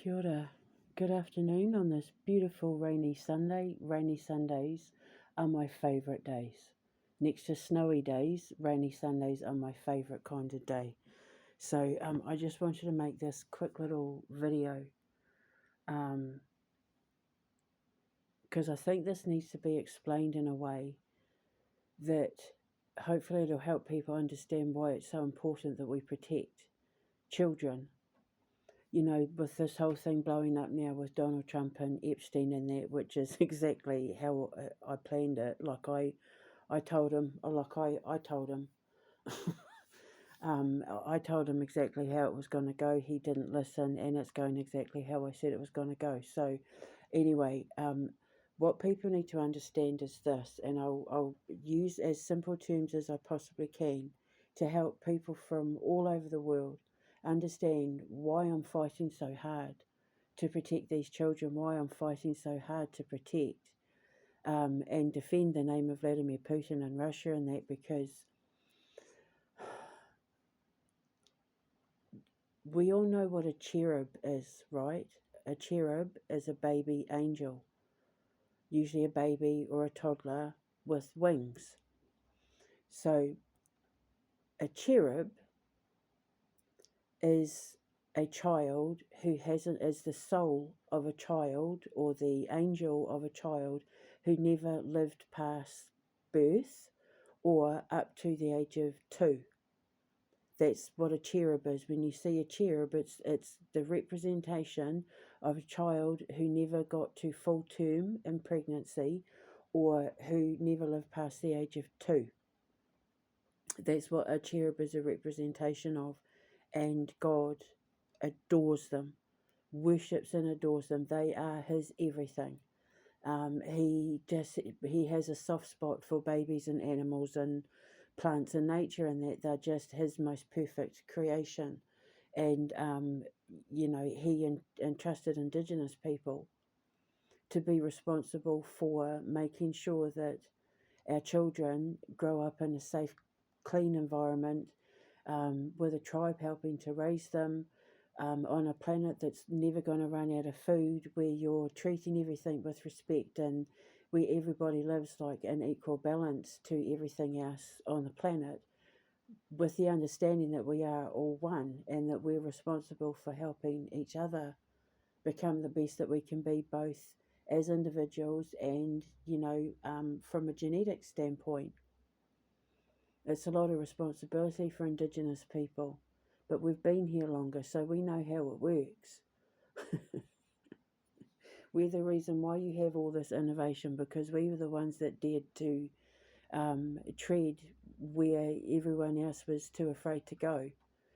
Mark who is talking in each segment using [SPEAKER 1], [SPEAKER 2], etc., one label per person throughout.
[SPEAKER 1] Kia ora. Good afternoon on this beautiful rainy Sunday. Rainy Sundays are my favourite days. Next to snowy days, rainy Sundays are my favourite kind of day. So I just wanted to make this quick little video because I think this needs to be explained in a way that hopefully it'll help people understand why it's so important that we protect children. You know, with this whole thing blowing up now with Donald Trump and Epstein in there, which is exactly how I planned it. I told him, I told him, I told him exactly how it was going to go. He didn't listen, and it's going exactly how I said it was going to go. So, anyway, what people need to understand is this, and I'll use as simple terms as I possibly can to help people from all over the world understand why I'm fighting so hard to protect these children, why I'm fighting so hard to protect and defend the name of Vladimir Putin and Russia and that, because we all know what a cherub is, right? A cherub is a baby angel, usually a baby or a toddler with wings. So a cherub is a child who is the soul of a child or the angel of a child who never lived past birth or up to the age of 2. That's what a cherub is. When you see a cherub, it's the representation of a child who never got to full term in pregnancy or who never lived past the age of 2. That's what a cherub is a representation of, and God adores them, worships and adores them. They are His everything. He has a soft spot for babies and animals and plants and nature, and that they're just His most perfect creation. And He entrusted Indigenous people to be responsible for making sure that our children grow up in a safe, clean environment, with a tribe helping to raise them, on a planet that's never going to run out of food, where you're treating everything with respect and where everybody lives like an equal balance to everything else on the planet, with the understanding that we are all one and that we're responsible for helping each other become the best that we can be, both as individuals and, from a genetic standpoint. It's a lot of responsibility for Indigenous people, but we've been here longer, so we know how it works. We're the reason why you have all this innovation, because we were the ones that dared to tread where everyone else was too afraid to go.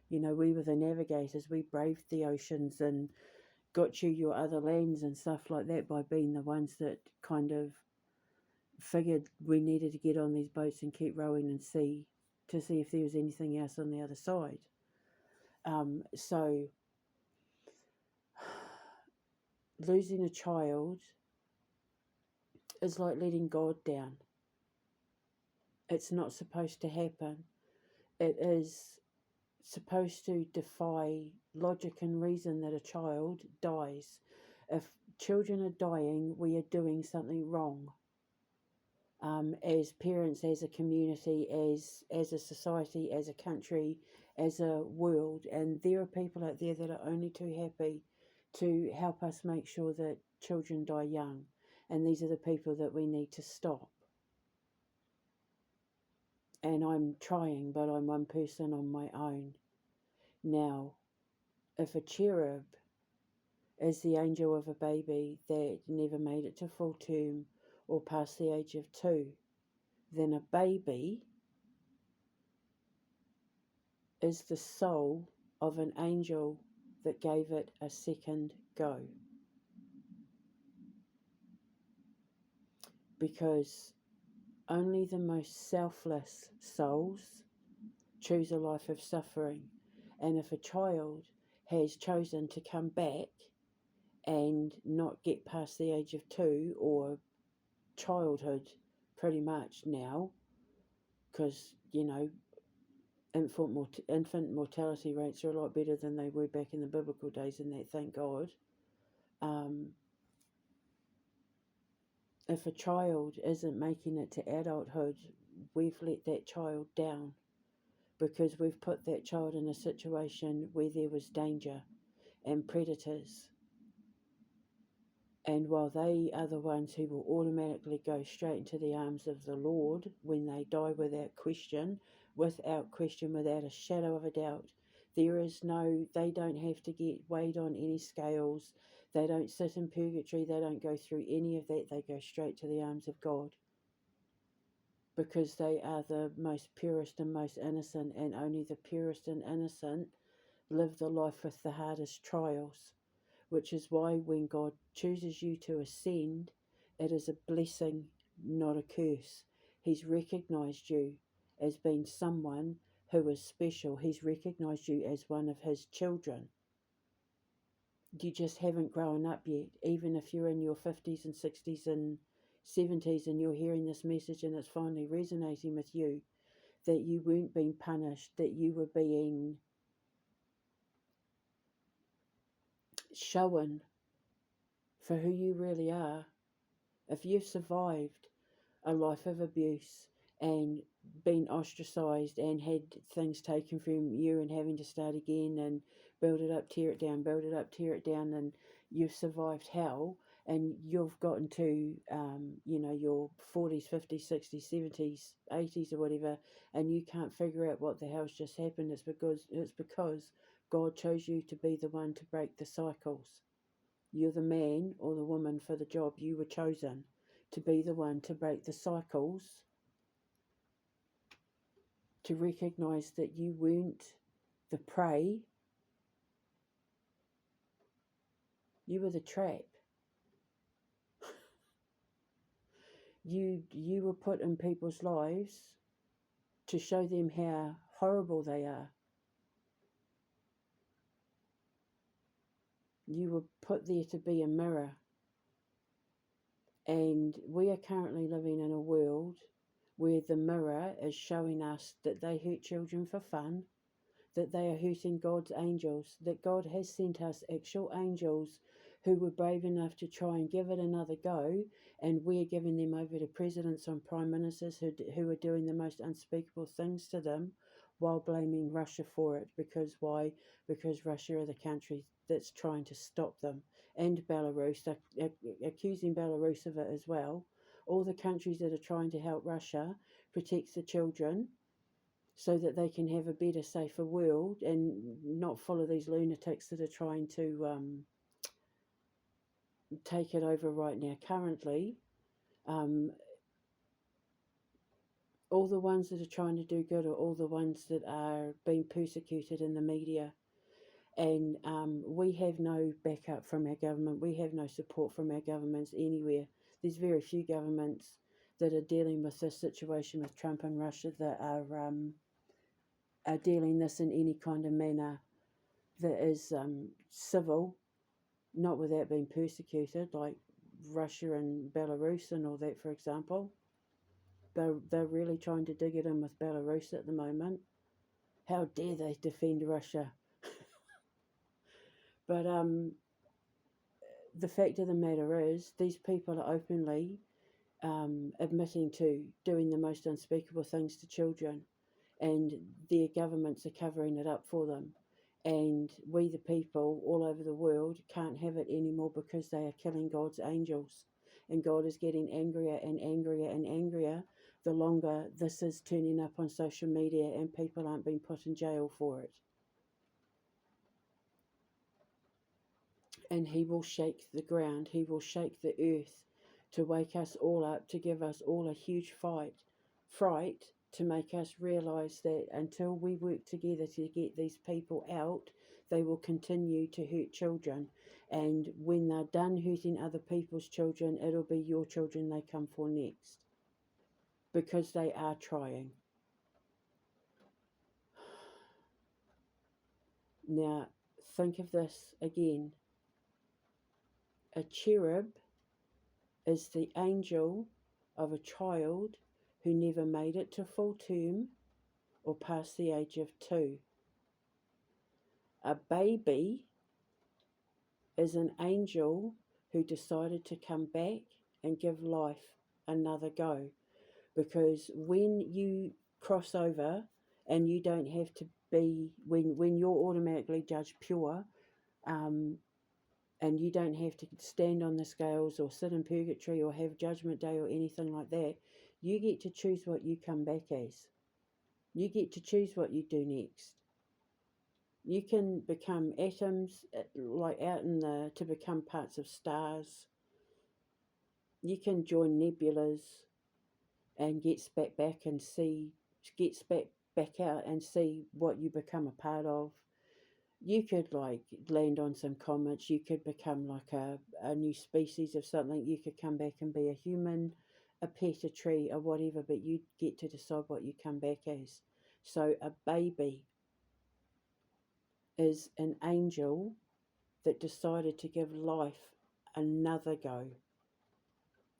[SPEAKER 1] You know, we were the navigators. We braved the oceans and got you your other lands and stuff like that by being the ones that kind of figured we needed to get on these boats and keep rowing and see if there was anything else on the other side. So losing a child is like letting God down. It's not supposed to happen. It is supposed to defy logic and reason that a child dies. If children are dying, we are doing something wrong. As parents, as a community, as a society, as a country, as a world. And there are people out there that are only too happy to help us make sure that children die young. And these are the people that we need to stop. And I'm trying, but I'm one person on my own. Now, if a cherub is the angel of a baby that never made it to full term or past the age of 2, then a baby is the soul of an angel that gave it a second go. Because only the most selfless souls choose a life of suffering. And if a child has chosen to come back and not get past the age of 2, or childhood pretty much now, because, infant mortality rates are a lot better than they were back in the biblical days, and that, thank God. Um, if a child isn't making it to adulthood, we've let that child down, because we've put that child in a situation where there was danger and predators. And while they are the ones who will automatically go straight into the arms of the Lord when they die without question, without a shadow of a doubt, they don't have to get weighed on any scales. They don't sit in purgatory. They don't go through any of that. They go straight to the arms of God, because they are the most purest and most innocent, and only the purest and innocent live the life with the hardest trials. Which is why when God chooses you to ascend, it is a blessing, not a curse. He's recognized you as being someone who is special. He's recognized you as one of his children. You just haven't grown up yet. Even if you're in your 50s and 60s and 70s and you're hearing this message and it's finally resonating with you, that you weren't being punished, that you were being shown for who you really are. If you've survived a life of abuse and been ostracized and had things taken from you and having to start again and build it up, tear it down, build it up, tear it down, and you've survived hell, and you've gotten to your 40s, 50s, 60s, 70s, 80s or whatever, and you can't figure out what the hell's just happened, it's because God chose you to be the one to break the cycles. You're the man or the woman for the job. You were chosen to be the one to break the cycles, to recognize that you weren't the prey, you were the trap. You were put in people's lives to show them how horrible they are. You were put there to be a mirror. And we are currently living in a world where the mirror is showing us that they hurt children for fun, that they are hurting God's angels, that God has sent us actual angels who were brave enough to try and give it another go, and we're giving them over to presidents and prime ministers who are doing the most unspeakable things to them, while blaming Russia for it. Because why? Because Russia are the country that's trying to stop them, and Belarus. They're accusing Belarus of it as well. All the countries that are trying to help Russia protect the children, so that they can have a better, safer world and not follow these lunatics that are trying to take it over right now. Currently, all the ones that are trying to do good are all the ones that are being persecuted in the media. And we have no backup from our government. We have no support from our governments anywhere. There's very few governments that are dealing with this situation with Trump and Russia that are dealing this in any kind of manner that is civil, not without being persecuted, like Russia and Belarus and all that, for example. They're really trying to dig it in with Belarus at the moment. How dare they defend Russia? But the fact of the matter is, these people are openly admitting to doing the most unspeakable things to children, and their governments are covering it up for them. And we, the people all over the world, can't have it anymore, because they are killing God's angels. And God is getting angrier and angrier and angrier the longer this is turning up on social media and people aren't being put in jail for it. And he will shake the ground, he will shake the earth to wake us all up, to give us all a huge fright, to make us realise that until we work together to get these people out, they will continue to hurt children. And when they're done hurting other people's children, it'll be your children they come for next. Because they are trying. Now, think of this again. A cherub is the angel of a child who never made it to full term, or past the age of 2. A baby is an angel who decided to come back and give life another go. Because when you cross over and you don't have to be, when you're automatically judged pure, um, and you don't have to stand on the scales or sit in purgatory or have judgment day or anything like that, you get to choose what you come back as. You get to choose what you do next. You can become atoms, like out in the, to become parts of stars. You can join nebulas and get spat back and see, get spat back out and see what you become a part of. You could like land on some comets. You could become like a new species of something. You could come back and be a human, a pet, a tree, or whatever, but you get to decide what you come back as. So a baby is an angel that decided to give life another go,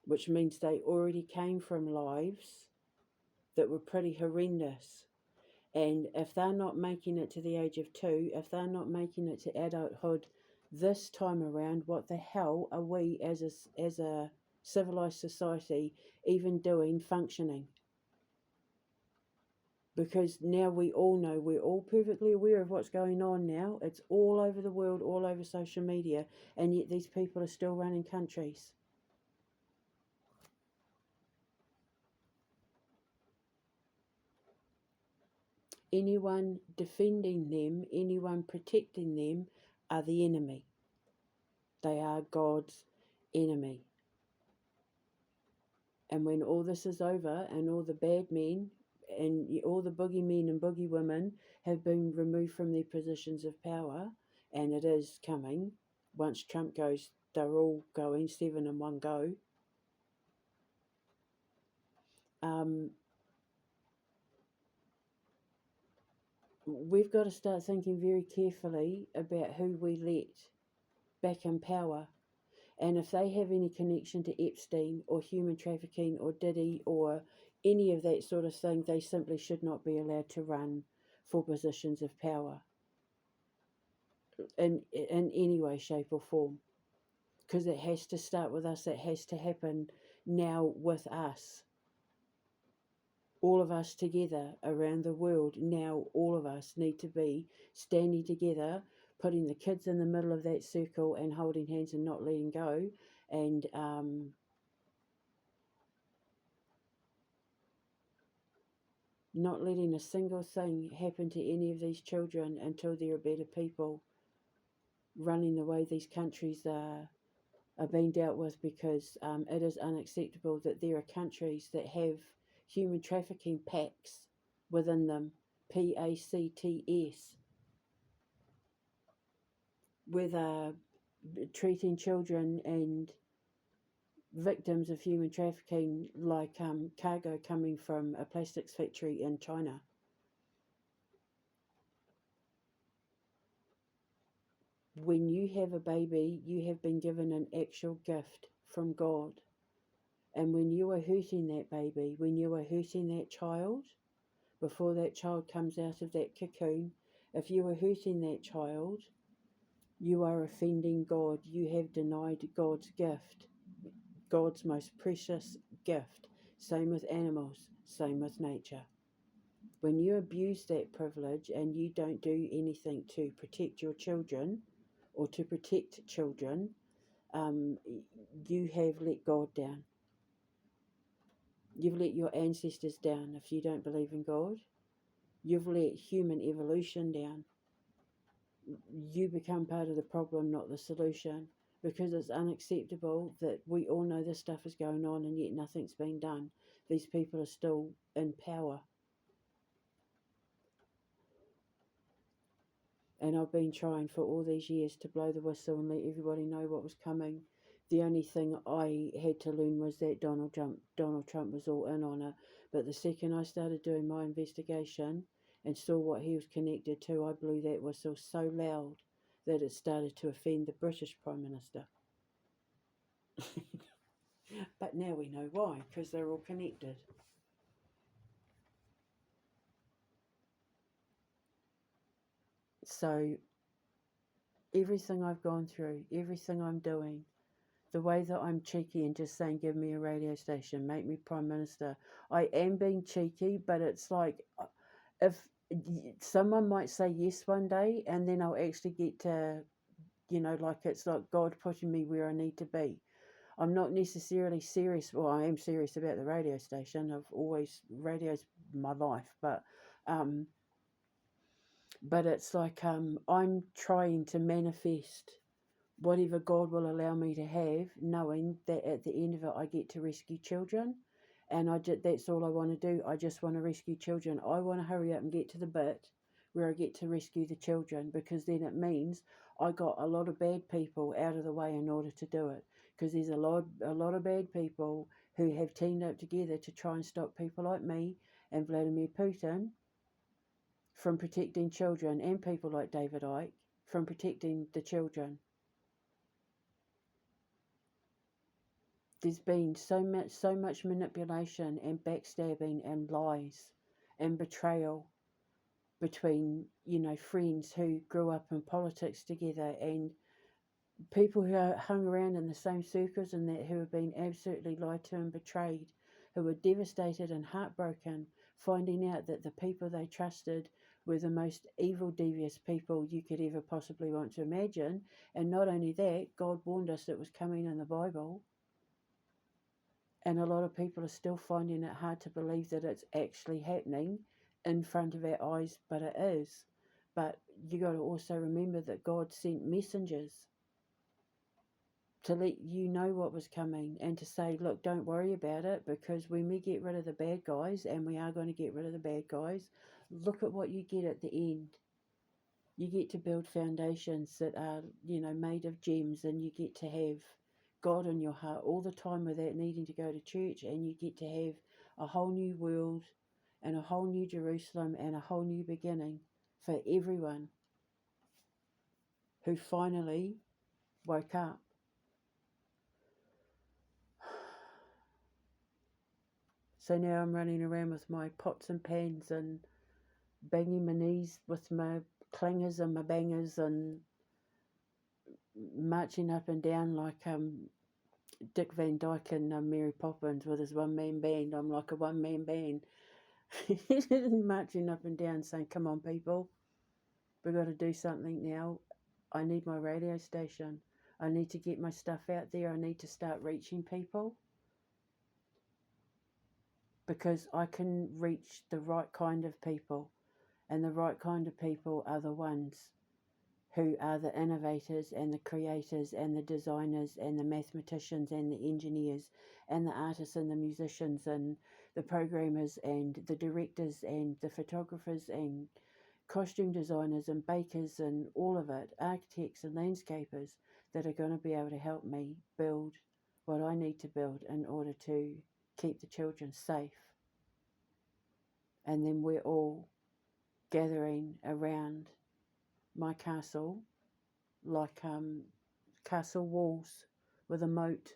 [SPEAKER 1] which means they already came from lives that were pretty horrendous. And if they're not making it to the age of 2, if they're not making it to adulthood this time around, what the hell are we as a civilized society even doing, functioning? Because now we all know, we're all perfectly aware of what's going on now. It's all over the world, all over social media, and yet these people are still running countries. Anyone defending them, anyone protecting them, are the enemy. They are God's enemy. And when all this is over and all the bad men and all the boogeymen and boogie women have been removed from their positions of power, and it is coming, once Trump goes, they're all going, 7 in one go. We've got to start thinking very carefully about who we let back in power. And if they have any connection to Epstein or human trafficking or Diddy or any of that sort of thing, they simply should not be allowed to run for positions of power in any way, shape or form. Because it has to start with us. It has to happen now with us. All of us together around the world, now all of us need to be standing together, putting the kids in the middle of that circle and holding hands and not letting go, and not letting a single thing happen to any of these children until there are better people running the way these countries are being dealt with, because it is unacceptable that there are countries that have human trafficking pacts within them, PACTS, where they're treating children and victims of human trafficking like cargo coming from a plastics factory in China. When you have a baby, you have been given an actual gift from God. And when you are hurting that baby, when you are hurting that child, before that child comes out of that cocoon, if you are hurting that child, you are offending God. You have denied God's gift, God's most precious gift. Same with animals, same with nature. When you abuse that privilege and you don't do anything to protect your children or to protect children, you have let God down. You've let your ancestors down if you don't believe in God. You've let human evolution down. You become part of the problem, not the solution, because it's unacceptable that we all know this stuff is going on and yet nothing's been done. These people are still in power. And I've been trying for all these years to blow the whistle and let everybody know what was coming. The only thing I had to learn was that Donald Trump was all in on it. But the second I started doing my investigation and saw what he was connected to, I blew that whistle so loud that it started to offend the British Prime Minister. But now we know why, because they're all connected. So everything I've gone through, everything I'm doing, the way that I'm cheeky and just saying, give me a radio station, make me Prime Minister. I am being cheeky, but it's like, if someone might say yes one day, and then I'll actually get to, like it's like God putting me where I need to be. I'm not necessarily serious. Well, I am serious about the radio station. Radio's my life, but it's like I'm trying to manifest whatever God will allow me to have, knowing that at the end of it, I get to rescue children. And that's all I want to do. I just want to rescue children. I want to hurry up and get to the bit where I get to rescue the children, because then it means I got a lot of bad people out of the way in order to do it. Because there's a lot of bad people who have teamed up together to try and stop people like me and Vladimir Putin from protecting children, and people like David Icke from protecting the children. There's been so much manipulation and backstabbing and lies and betrayal between, friends who grew up in politics together, and people who are hung around in the same circles, and that who have been absolutely lied to and betrayed, who were devastated and heartbroken, finding out that the people they trusted were the most evil, devious people you could ever possibly want to imagine. And not only that, God warned us it was coming in the Bible. And a lot of people are still finding it hard to believe that it's actually happening in front of our eyes, but it is. But you got to also remember that God sent messengers to let you know what was coming, and to say, look, don't worry about it, because when we get rid of the bad guys, and we are going to get rid of the bad guys, look at what you get at the end. You get to build foundations that are, made of gems, and you get to have God in your heart all the time without needing to go to church, and you get to have a whole new world and a whole new Jerusalem and a whole new beginning for everyone who finally woke up. So now I'm running around with my pots and pans and banging my knees with my clangers and my bangers, and marching up and down like Dick Van Dyke and Mary Poppins with his one-man band. I'm like a one-man band. Marching up and down saying, come on people, we've got to do something now. I need my radio station. I need to get my stuff out there. I need to start reaching people, because I can reach the right kind of people, and the right kind of people are the ones who are the innovators and the creators and the designers and the mathematicians and the engineers and the artists and the musicians and the programmers and the directors and the photographers and costume designers and bakers and all of it, architects and landscapers, that are going to be able to help me build what I need to build in order to keep the children safe. And then we're all gathering around my castle, like castle walls with a moat,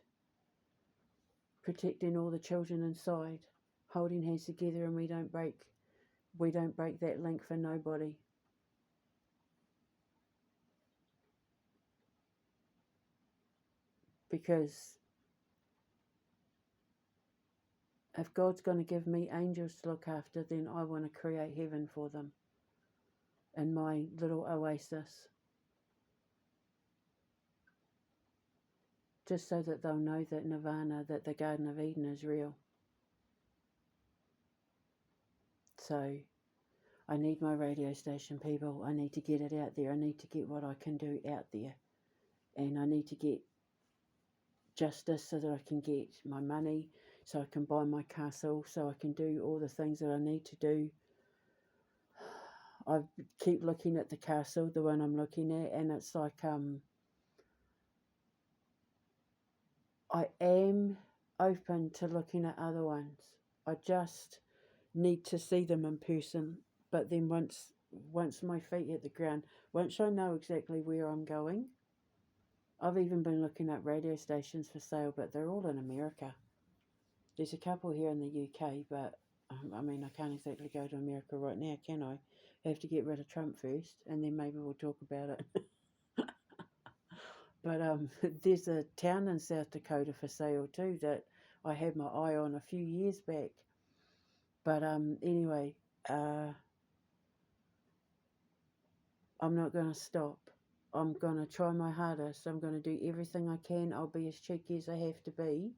[SPEAKER 1] protecting all the children inside, holding hands together, and we don't break that link for nobody. Because if God's going to give me angels to look after, then I want to create heaven for them in my little oasis, just so that they'll know that nirvana, that the Garden of Eden is real. So I need my radio station, people. I need to get it out there. I need to get what I can do out there. And I need to get justice so that I can get my money, so I can buy my castle, so I can do all the things that I need to do. I keep looking at the castle, the one I'm looking at, and it's like I am open to looking at other ones. I just need to see them in person. But then once my feet hit the ground, once I know exactly where I'm going, I've even been looking at radio stations for sale, but they're all in America. There's a couple here in the UK, but I mean, I can't exactly go to America right now, can I? have to get rid of Trump first, and then maybe we'll talk about it. But there's a town in South Dakota for sale too that I had my eye on a few years back. But anyway, uh, I'm not going to stop. I'm going to try my hardest. I'm going to do everything I can. I'll be as cheeky as I have to be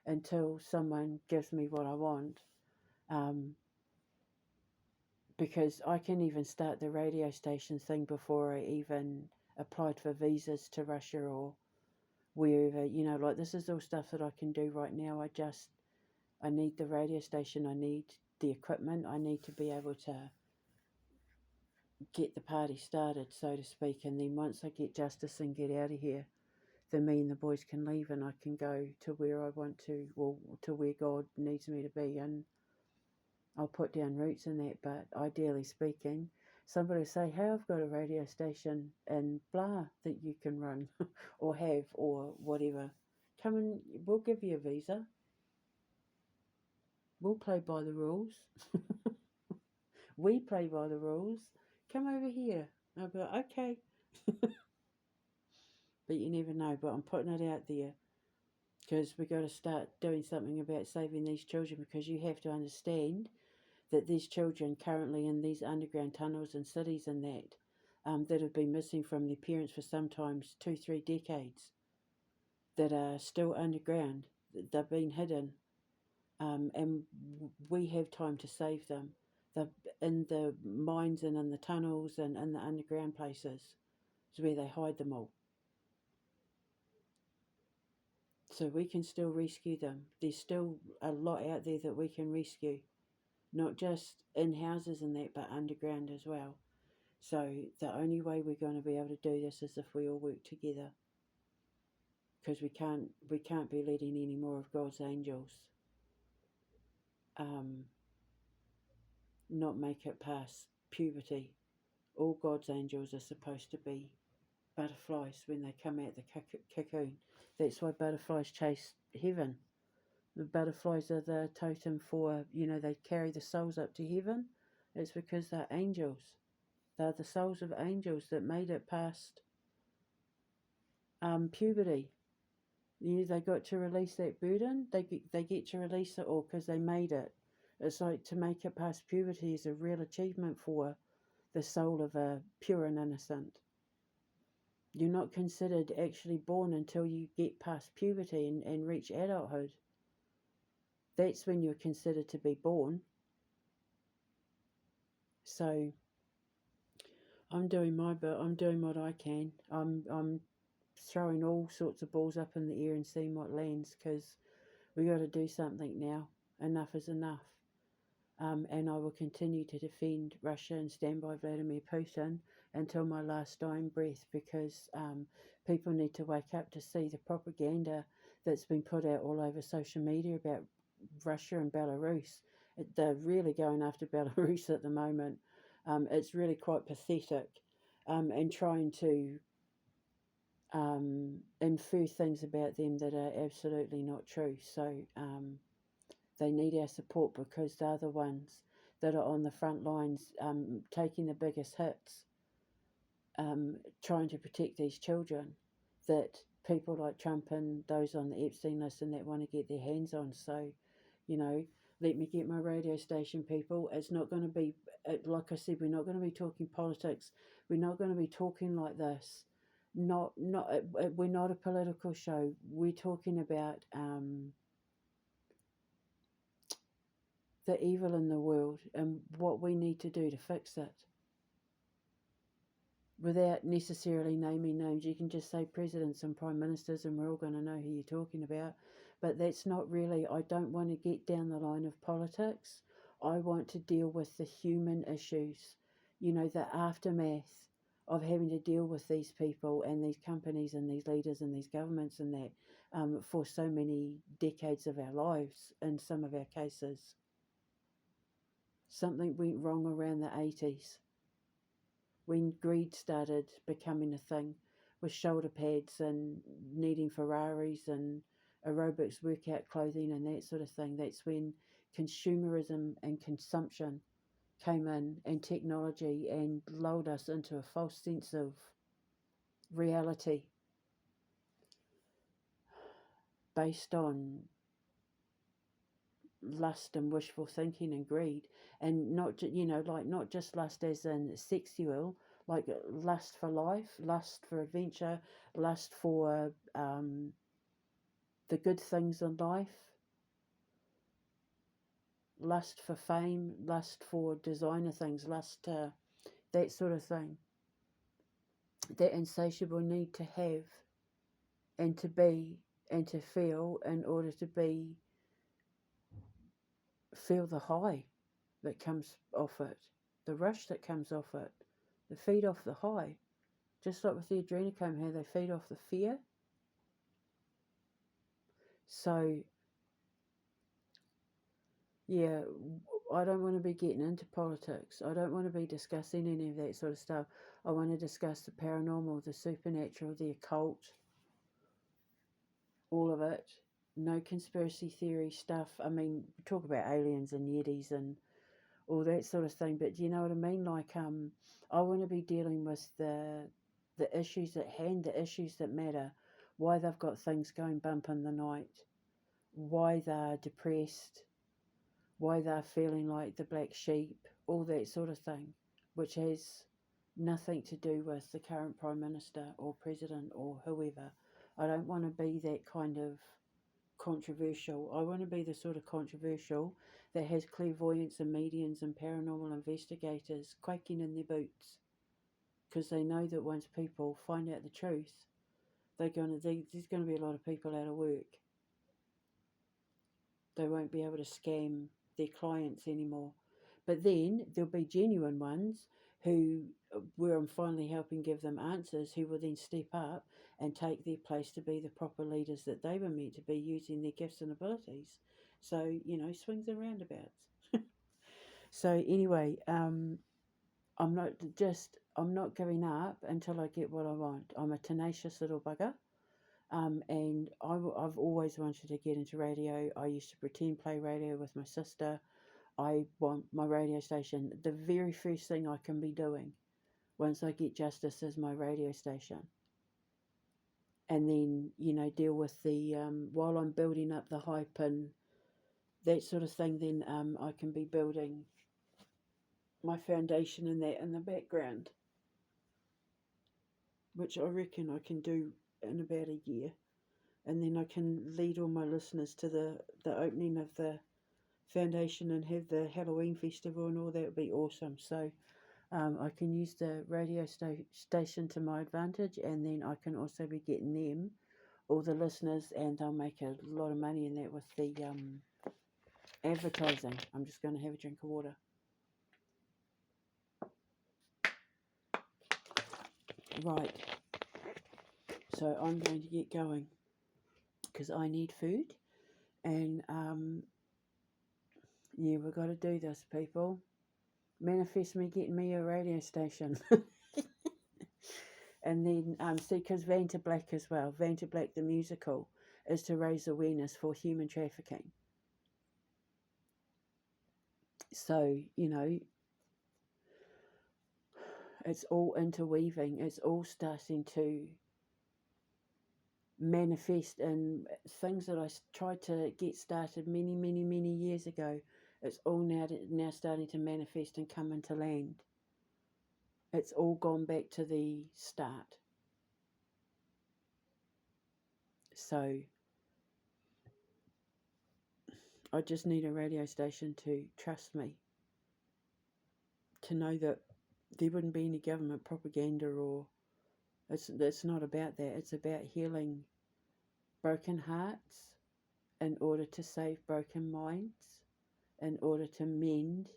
[SPEAKER 1] until someone gives me what I want. Um, because I can even start the radio station thing before I even applied for visas to Russia or wherever. Like this is all stuff that I can do right now. I need the radio station. I need the equipment. I need to be able to get the party started, so to speak. And then once I get justice and get out of here, then me and the boys can leave and I can go to where I want to, well, to where God needs me to be. And I'll put down roots in that. But ideally speaking, somebody will say, hey, I've got a radio station and blah that you can run or have or whatever. Come and we'll give you a visa. We'll play by the rules. We play by the rules. Come over here. I'll be like, okay. But you never know. But I'm putting it out there because we've got to start doing something about saving these children, because you have to understand that these children currently in these underground tunnels and cities and that have been missing from their parents for sometimes 2-3 decades, that are still underground. They've been hidden. And we have time to save them. They're in the mines and in the tunnels and in the underground places is where they hide them all. So we can still rescue them. There's still a lot out there that we can rescue. Not just in houses and that, but underground as well. So the only way we're going to be able to do this is if we all work together. Because we can't be letting any more of God's angels not make it past puberty. All God's angels are supposed to be butterflies when they come out the cocoon. That's why butterflies chase heaven. The butterflies are the totem for, they carry the souls up to heaven. It's because they're angels. They're the souls of angels that made it past puberty. They got to release that burden. They get to release it all because they made it. It's like to make it past puberty is a real achievement for the soul of a pure and innocent. You're not considered actually born until you get past puberty and reach adulthood. That's when you're considered to be born. So I'm doing my bit. I'm doing what I can. I'm throwing all sorts of balls up in the air and seeing what lands, because we got to do something now. Enough is enough. And I will continue to defend Russia and stand by Vladimir Putin until my last dying breath, because people need to wake up to see the propaganda that's been put out all over social media about Russia and Belarus. They're really going after Belarus at the moment. It's really quite pathetic, and trying to infer things about them that are absolutely not true. So they need our support, because they're the ones that are on the front lines, taking the biggest hits, trying to protect these children that people like Trump and those on the Epstein list and that want to get their hands on. So, let me get my radio station, people. It's not going to be, like I said, we're not going to be talking politics. We're not going to be talking like this. We're not a political show. We're talking about the evil in the world and what we need to do to fix it. Without necessarily naming names, you can just say presidents and prime ministers and we're all going to know who you're talking about. But that's not really, I don't want to get down the line of politics. I want to deal with the human issues, the aftermath of having to deal with these people and these companies and these leaders and these governments and that for so many decades of our lives in some of our cases. Something went wrong around the 80s. When greed started becoming a thing, with shoulder pads and needing Ferraris and aerobics workout clothing and that sort of thing. That's when consumerism and consumption came in, and technology, and lulled us into a false sense of reality based on lust and wishful thinking and greed, and not like not just lust as in sexual, like lust for life, lust for adventure, lust for the good things in life, lust for fame, lust for designer things, lust that sort of thing, that insatiable need to have and to be and to feel in order to feel the high that comes off it, the rush that comes off it, the feed off the high. Just like with the adrenochrome, how they feed off the fear. So, yeah, I don't want to be getting into politics. I don't want to be discussing any of that sort of stuff. I want to discuss the paranormal, the supernatural, the occult, all of it. No conspiracy theory stuff. I mean, talk about aliens and yetis and all that sort of thing, but do you know what I mean? Like, I want to be dealing with the issues at hand, the issues that matter, why they've got things going bump in the night, why they're depressed, why they're feeling like the black sheep, all that sort of thing, which has nothing to do with the current Prime Minister or President or whoever. I don't want to be that kind of controversial. I want to be the sort of controversial that has clairvoyants and mediums and paranormal investigators quaking in their boots, because they know that once people find out the truth, there's going to be a lot of people out of work. They won't be able to scam their clients anymore. But then there'll be genuine ones who, where I'm finally helping give them answers, who will then step up and take their place to be the proper leaders that they were meant to be, using their gifts and abilities. So, swings and roundabouts. So anyway, I'm not giving up until I get what I want. I'm a tenacious little bugger. And I've always wanted to get into radio. I used to pretend play radio with my sister. I want my radio station. The very first thing I can be doing once I get justice is my radio station. And then, deal with the, while I'm building up the hype and that sort of thing, then I can be building my foundation in that in the background, which I reckon I can do in about a year. And then I can lead all my listeners to the opening of the foundation and have the Halloween festival and all. That would be awesome. So I can use the radio station to my advantage, and then I can also be getting them, all the listeners, and I'll make a lot of money in that with the advertising. I'm just going to have a drink of water. Right. So I'm going to get going because I need food, and yeah, we've got to do this, people. Manifest me getting me a radio station. And then, see, because Vanta Black as well, Vanta Black the musical, is to raise awareness for human trafficking. So, it's all interweaving, it's all starting to manifest in things that I tried to get started many, many, many years ago. It's all now starting to manifest and come into land. It's all gone back to the start. So I just need a radio station to trust me, to know that there wouldn't be any government propaganda, or it's not about that. It's about healing broken hearts in order to save broken minds, in order to mend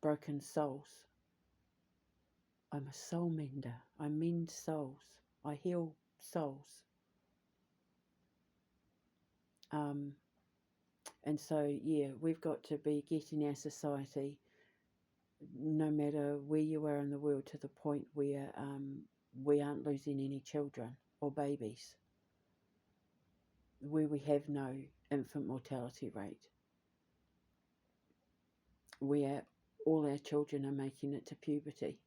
[SPEAKER 1] broken souls. I'm a soul mender. I mend souls. I heal souls. And so, yeah, we've got to be getting our society, no matter where you are in the world, to the point where we aren't losing any children or babies, where we have no infant mortality rate, where all our children are making it to puberty.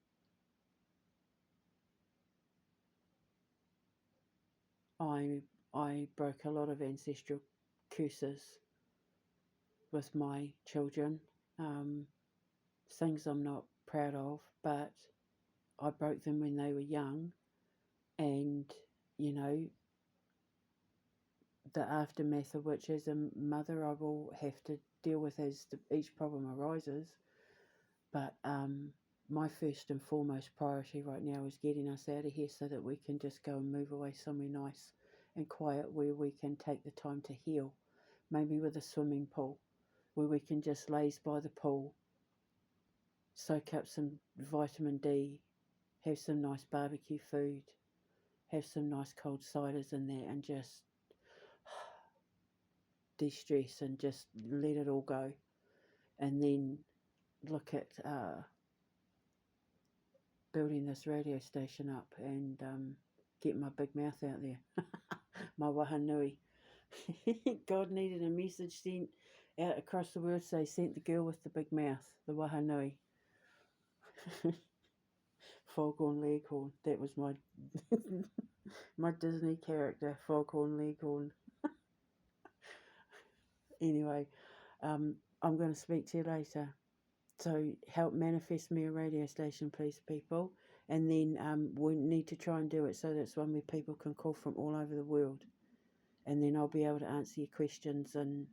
[SPEAKER 1] I I broke a lot of ancestral curses with my children. Um, Things I'm not proud of, but I broke them when they were young, and you know the aftermath of which, as a mother, I will have to deal with as each problem arises. But my first and foremost priority right now is getting us out of here so that we can just go and move away somewhere nice and quiet where we can take the time to heal, maybe with a swimming pool, where we can just laze by the pool, soak up some vitamin D, have some nice barbecue food, have some nice cold ciders in there, and just de-stress and just let it all go. And then look at building this radio station up and get my big mouth out there. My wahanui. God needed a message sent out across the world, so he sent the girl with the big mouth, the wahanui. Foghorn Leghorn. That was my my Disney character, Foghorn Leghorn. Anyway, I'm going to speak to you later. So help manifest me a radio station, please, people. And then we need to try and do it so that's one where people can call from all over the world. And then I'll be able to answer your questions. And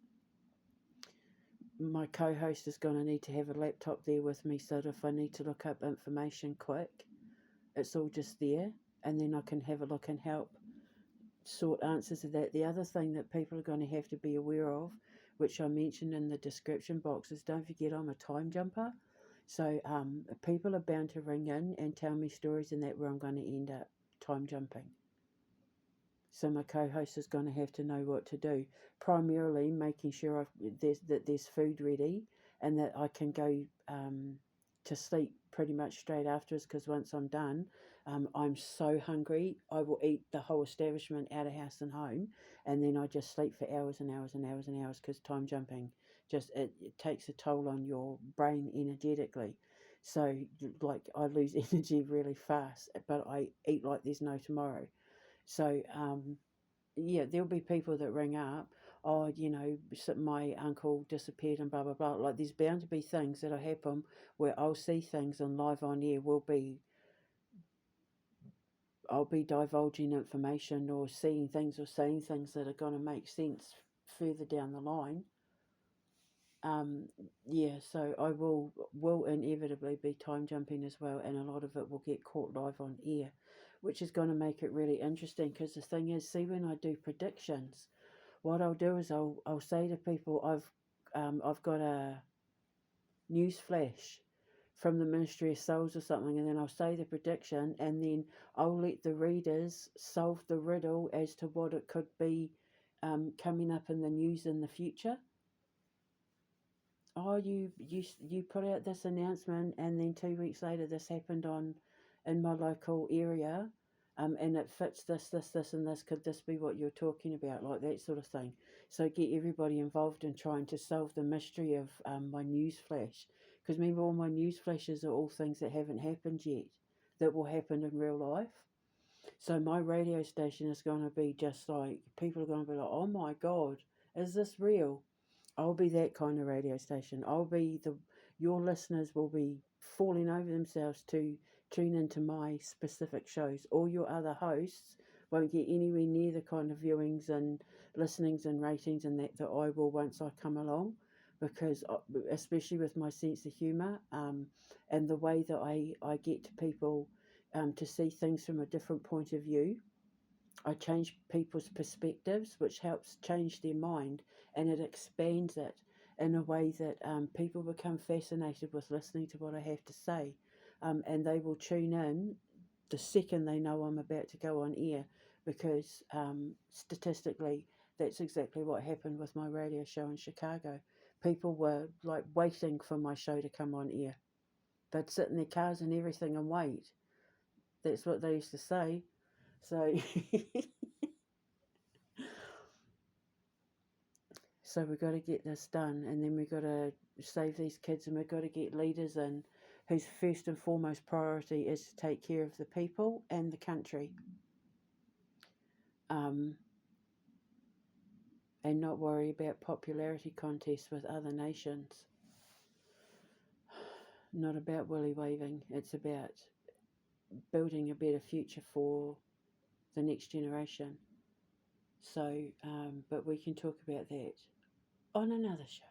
[SPEAKER 1] my co-host is going to need to have a laptop there with me so that if I need to look up information quick, it's all just there. And then I can have a look and help sort answers to that. The other thing that people are going to have to be aware of, which I mentioned in the description box, is don't forget I'm a time jumper. So people are bound to ring in and tell me stories and that where I'm going to end up time jumping. So my co-host is going to have to know what to do. Primarily making sure that there's food ready and that I can go to sleep pretty much straight afterwards, because once I'm done, I'm so hungry, I will eat the whole establishment out of house and home, and then I just sleep for hours and hours and hours and hours, because time jumping just it takes a toll on your brain energetically. So like I lose energy really fast, but I eat like there's no tomorrow. So yeah, there'll be people that ring up, oh, my uncle disappeared and blah blah blah. Like there's bound to be things that'll happen where I'll see things and live on air I'll be divulging information or seeing things or saying things that are going to make sense further down the line. Yeah, so I will inevitably be time jumping as well, and a lot of it will get caught live on air, which is going to make it really interesting. Because the thing is, see, when I do predictions, what I'll do is I'll say to people, I've got a news flash from the Ministry of Souls or something, and then I'll say the prediction, and then I'll let the readers solve the riddle as to what it could be coming up in the news in the future. Oh, you put out this announcement, and then 2 weeks later this happened in my local area, and it fits this, and this. Could this be what you're talking about? Like that sort of thing. So get everybody involved in trying to solve the mystery of my news flash. Because remember, all my news flashes are all things that haven't happened yet, that will happen in real life. So my radio station is going to be just like, people are going to be like, oh my God, is this real? I'll be that kind of radio station. Your listeners will be falling over themselves to tune into my specific shows. All your other hosts won't get anywhere near the kind of viewings and listenings and ratings and that I will once I come along, because especially with my sense of humour, and the way that I get to people to see things from a different point of view. I change people's perspectives, which helps change their mind, and it expands it in a way that people become fascinated with listening to what I have to say, and they will tune in the second they know I'm about to go on air, because statistically, that's exactly what happened with my radio show in Chicago. People were like waiting for my show to come on air. They'd sit in their cars and everything and wait. That's what they used to say. So So we've got to get this done, and then we've got to save these kids, and we've got to get leaders in whose first and foremost priority is to take care of the people and the country, and not worry about popularity contests with other nations. Not about willy waving. It's about building a better future for the next generation. So, but we can talk about that on another show.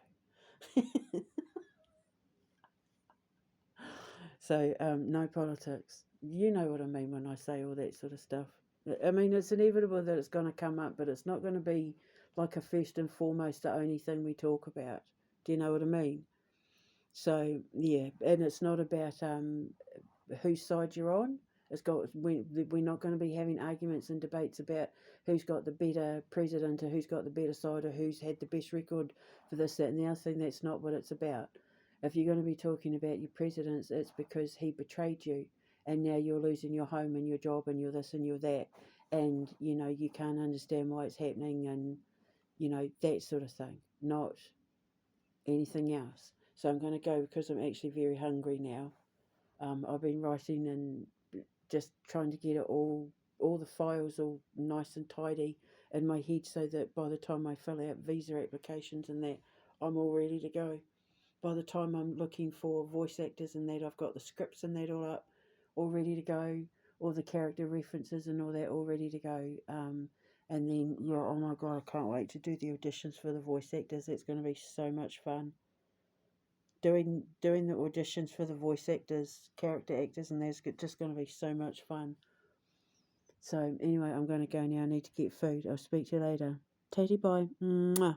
[SPEAKER 1] So, no politics. You know what I mean when I say all that sort of stuff. I mean, it's inevitable that it's going to come up, but it's not going to be like a first and foremost the only thing we talk about. Do you know what I mean? So, yeah, and it's not about whose side you're on. We're not going to be having arguments and debates about who's got the better president or who's got the better side or who's had the best record for this, that, and the other thing. That's not what it's about. If you're going to be talking about your presidents, it's because he betrayed you, and now you're losing your home and your job and you're this and you're that, and you can't understand why it's happening, and that sort of thing, not anything else. So I'm going to go because I'm actually very hungry now. I've been writing and just trying to get it all the files all nice and tidy in my head so that by the time I fill out visa applications and that, I'm all ready to go. By the time I'm looking for voice actors and that, I've got the scripts and that all up, all ready to go, all the character references and all that all ready to go. And then, yeah, oh my God, I can't wait to do the auditions for the voice actors. It's going to be so much fun. Doing the auditions for the voice actors, character actors, and there's just going to be so much fun. So anyway, I'm going to go now. I need to get food. I'll speak to you later. Tatey bye. Mwah.